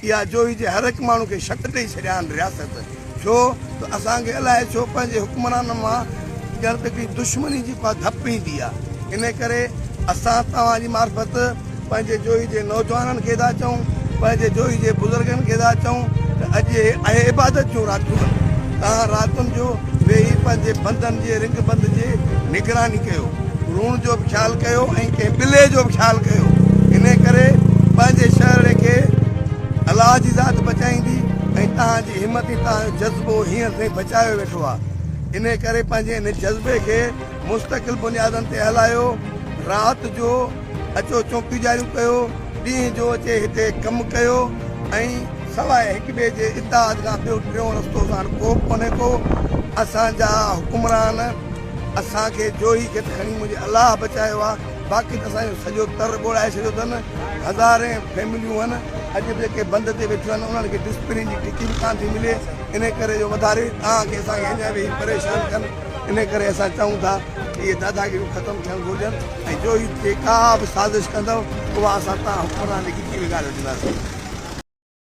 या जोई जे हर एक माण्हू खे शक ॾेई छॾिया आहिनि रियासत छो त असांखे अलाए छो पंहिंजे हुक्मरान मां ॼण त हिकिड़ी दुश्मनी जी का धप ईंदी आहे। इन करे असां तव्हांजी मार्फत पंहिंजे जोई जे नौजवाननि खे था चऊं, पंहिंजे जोई जे बुज़ुर्गनि खे था चऊं त अॼु आहे इबादत जूं रातियूं आहिनि। तव्हां रातियुनि जो वेही पंहिंजे बंदनि जे रिंग बंद जे निगरानी कयो, लूण जो बि ख़्यालु कयो ऐं कंहिं ॿिले जो बि ख़्यालु कयो। इन करे पंहिंजे शहर खे अलाह जी ज़ात बचाईंदी ऐं तव्हांजी हिमत ई तव्हांजो जज़्बो हींअर ताईं बचायो वेठो आहे। इन करे पंहिंजे इन जज़्बे खे मुस्तक़िल बुनियादनि ते हलायो। राति जो अचो चौकीदारियूं कयो, ॾींहं जो अचे हिते कमु कयो ऐं सवाइ हिक ॿिए जे इताद खां टियों रस्तो सां को कोन्हे को। असांजा हुकुमरान असांखे जोई खे त खणी मुंहिंजे अलाह बचायो आहे, बाक़ी त असांजो सॼो तर ॻोल्हाए छॾियो अथनि। हज़ारे फैमिलियूं आहिनि अॼु जेके बंद ते वेठियूं आहिनि उन्हनि खे डिस्प्लिन जी टिकी बि कान थी मिले। इन करे जो वधारे तव्हांखे असांखे अञा बि परेशान कनि। इन करे असां चऊं था कि इहे दादागिरियूं ख़तमु थियणु घुरिजनि ऐं जोई जेका बि साज़िश कंदव उहा असां तव्हां हुकुमरान खे कीअं ॻाल्हि वठंदासीं।